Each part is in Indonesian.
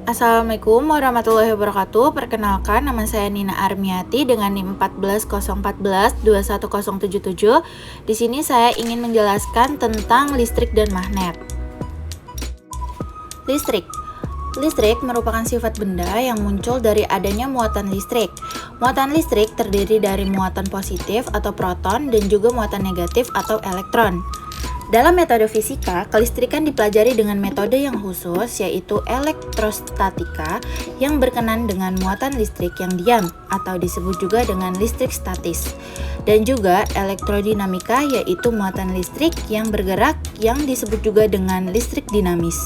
Assalamualaikum warahmatullahi wabarakatuh. Perkenalkan, nama saya Nina Armiati dengan NIM 14014-21077. Di sini saya ingin menjelaskan tentang listrik dan magnet. Listrik merupakan sifat benda yang muncul dari adanya muatan listrik. Muatan listrik terdiri dari muatan positif atau proton dan juga muatan negatif atau elektron. Dalam metode fisika, kelistrikan dipelajari dengan metode yang khusus, yaitu elektrostatika, yang berkenan dengan muatan listrik yang diam, atau disebut juga dengan listrik statis. Dan juga elektrodinamika, yaitu muatan listrik yang bergerak, yang disebut juga dengan listrik dinamis.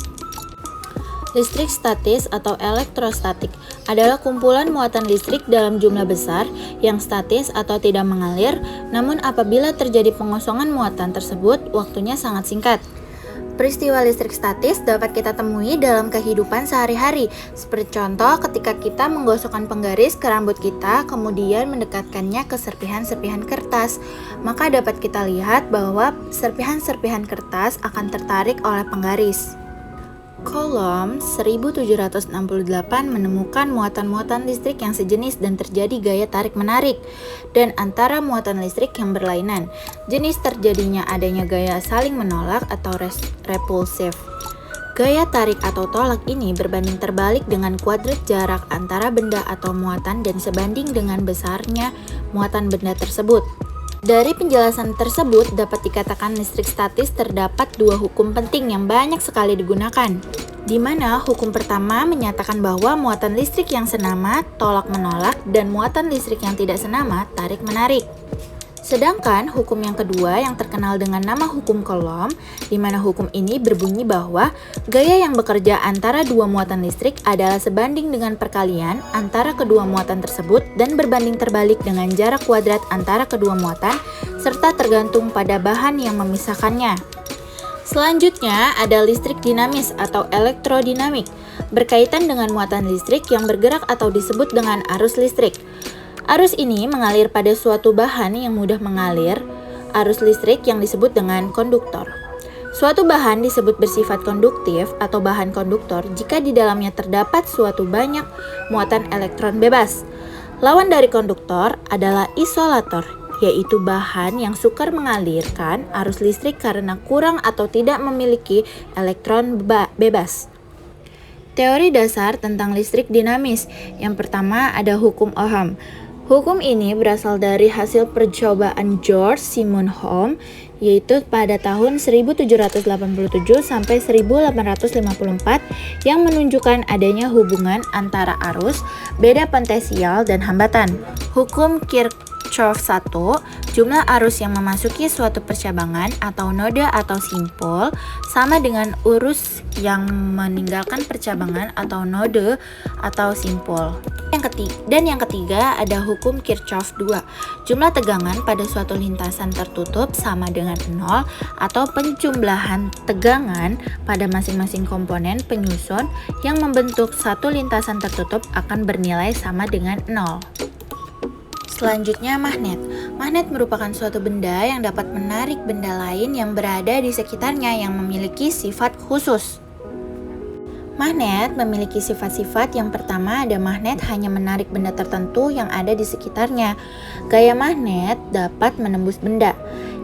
Listrik statis atau elektrostatik adalah kumpulan muatan listrik dalam jumlah besar yang statis atau tidak mengalir, namun apabila terjadi pengosongan muatan tersebut, waktunya sangat singkat. Peristiwa listrik statis dapat kita temui dalam kehidupan sehari-hari, seperti contoh ketika kita menggosokkan penggaris ke rambut kita, kemudian mendekatkannya ke serpihan-serpihan kertas, maka dapat kita lihat bahwa serpihan-serpihan kertas akan tertarik oleh penggaris. Coulomb 1768 menemukan muatan-muatan listrik yang sejenis dan terjadi gaya tarik-menarik dan antara muatan listrik yang berlainan. Jenis terjadinya adanya gaya saling menolak atau repulsif. Gaya tarik atau tolak ini berbanding terbalik dengan kuadrat jarak antara benda atau muatan dan sebanding dengan besarnya muatan benda tersebut. Dari penjelasan tersebut dapat dikatakan listrik statis terdapat dua hukum penting yang banyak sekali digunakan, di mana hukum pertama menyatakan bahwa muatan listrik yang senama tolak-menolak dan muatan listrik yang tidak senama tarik-menarik. Sedangkan hukum yang kedua yang terkenal dengan nama hukum Coulomb, di mana hukum ini berbunyi bahwa gaya yang bekerja antara dua muatan listrik adalah sebanding dengan perkalian antara kedua muatan tersebut dan berbanding terbalik dengan jarak kuadrat antara kedua muatan serta tergantung pada bahan yang memisahkannya. Selanjutnya ada listrik dinamis atau elektrodinamik, berkaitan dengan muatan listrik yang bergerak atau disebut dengan arus listrik. Arus ini mengalir pada suatu bahan yang mudah mengalir, arus listrik yang disebut dengan konduktor. Suatu bahan disebut bersifat konduktif atau bahan konduktor jika di dalamnya terdapat suatu banyak muatan elektron bebas. Lawan dari konduktor adalah isolator, yaitu bahan yang sukar mengalirkan arus listrik karena kurang atau tidak memiliki elektron bebas. Teori dasar tentang listrik dinamis. Yang pertama ada hukum Ohm. Hukum ini berasal dari hasil percobaan George Simon Ohm, yaitu pada tahun 1787 sampai 1854 yang menunjukkan adanya hubungan antara arus, beda potensial dan hambatan. Hukum Kirchhoff 1, jumlah arus yang memasuki suatu percabangan atau node atau simpul sama dengan arus yang meninggalkan percabangan atau node atau simpul. Yang ketiga ada hukum Kirchhoff 2. Jumlah tegangan pada suatu lintasan tertutup sama dengan 0 atau penjumlahan tegangan pada masing-masing komponen penyusun yang membentuk satu lintasan tertutup akan bernilai sama dengan 0. Selanjutnya magnet. Magnet merupakan suatu benda yang dapat menarik benda lain yang berada di sekitarnya yang memiliki sifat khusus. Magnet memiliki sifat-sifat. Yang pertama ada magnet hanya menarik benda tertentu yang ada di sekitarnya. Gaya magnet dapat menembus benda.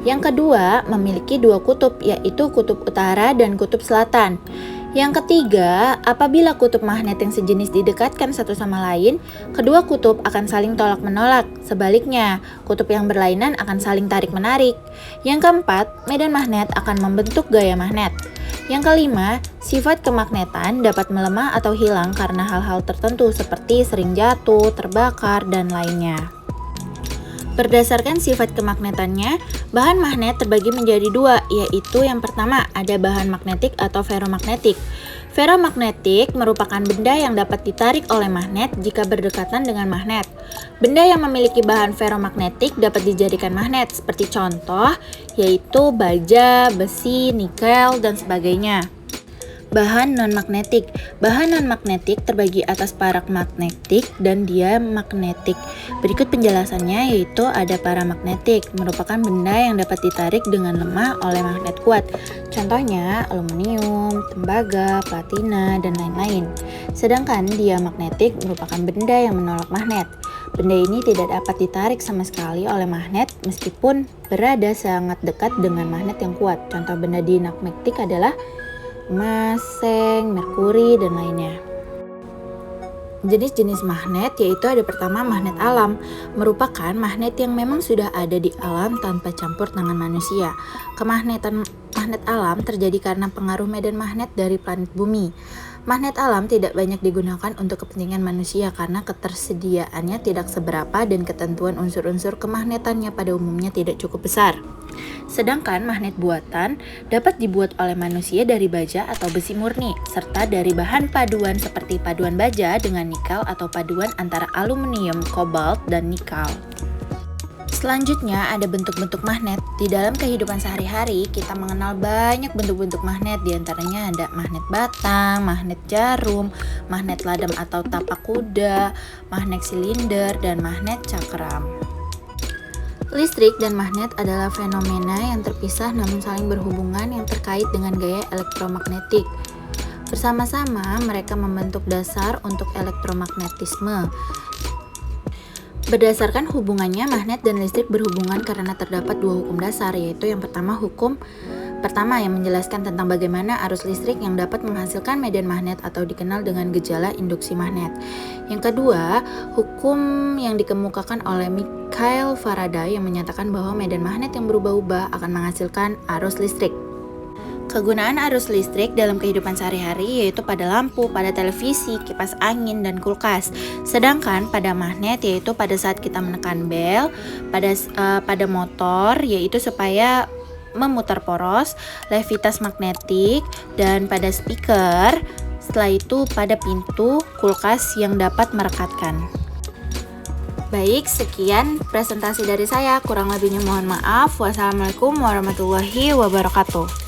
Yang kedua memiliki dua kutub, yaitu kutub utara dan kutub selatan. Yang ketiga, apabila kutub magnet yang sejenis didekatkan satu sama lain, kedua kutub akan saling tolak-menolak. Sebaliknya, kutub yang berlainan akan saling tarik-menarik. Yang keempat, medan magnet akan membentuk gaya magnet. Yang kelima, sifat kemagnetan dapat melemah atau hilang karena hal-hal tertentu seperti sering jatuh, terbakar, dan lainnya. Berdasarkan sifat kemagnetannya, bahan magnet terbagi menjadi dua, yaitu yang pertama ada bahan magnetik atau ferromagnetik. Ferromagnetik merupakan benda yang dapat ditarik oleh magnet jika berdekatan dengan magnet. Benda yang memiliki bahan ferromagnetik dapat dijadikan magnet, seperti contoh yaitu baja, besi, nikel, dan sebagainya. Bahan non-magnetik. Bahan non-magnetik terbagi atas paramagnetik dan diamagnetik. Berikut penjelasannya, yaitu ada paramagnetik, merupakan benda yang dapat ditarik dengan lemah oleh magnet kuat. Contohnya aluminium, tembaga, platina, dan lain-lain. Sedangkan diamagnetik merupakan benda yang menolak magnet. Benda ini tidak dapat ditarik sama sekali oleh magnet meskipun berada sangat dekat dengan magnet yang kuat. Contoh benda diamagnetik adalah emas, seng, merkuri, dan lainnya. Jenis-jenis magnet yaitu ada pertama magnet alam, merupakan magnet yang memang sudah ada di alam tanpa campur tangan manusia. Kemagnetan magnet alam terjadi karena pengaruh medan magnet dari planet bumi. Magnet alam tidak banyak digunakan untuk kepentingan manusia karena ketersediaannya tidak seberapa dan ketentuan unsur-unsur kemagnetannya pada umumnya tidak cukup besar. Sedangkan magnet buatan dapat dibuat oleh manusia dari baja atau besi murni, serta dari bahan paduan seperti paduan baja dengan nikel atau paduan antara aluminium, kobalt, dan nikel. Selanjutnya ada bentuk-bentuk magnet. Di dalam kehidupan sehari-hari kita mengenal banyak bentuk-bentuk magnet, diantaranya ada magnet batang, magnet jarum, magnet ladam atau tapak kuda, magnet silinder, dan magnet cakram. Listrik dan magnet adalah fenomena yang terpisah namun saling berhubungan yang terkait dengan gaya elektromagnetik. Bersama-sama mereka membentuk dasar untuk elektromagnetisme. Berdasarkan hubungannya, magnet dan listrik berhubungan karena terdapat dua hukum dasar, yaitu yang pertama hukum pertama yang menjelaskan tentang bagaimana arus listrik yang dapat menghasilkan medan magnet atau dikenal dengan gejala induksi magnet. Yang kedua, hukum yang dikemukakan oleh Michael Faraday yang menyatakan bahwa medan magnet yang berubah-ubah akan menghasilkan arus listrik. Kegunaan arus listrik dalam kehidupan sehari-hari yaitu pada lampu, pada televisi, kipas angin, dan kulkas. Sedangkan pada magnet yaitu pada saat kita menekan bel, pada motor yaitu supaya memutar poros, levitas magnetik, dan pada speaker. Setelah itu pada pintu kulkas yang dapat merekatkan. Baik, sekian presentasi dari saya. Kurang lebihnya mohon maaf. Wassalamualaikum warahmatullahi wabarakatuh.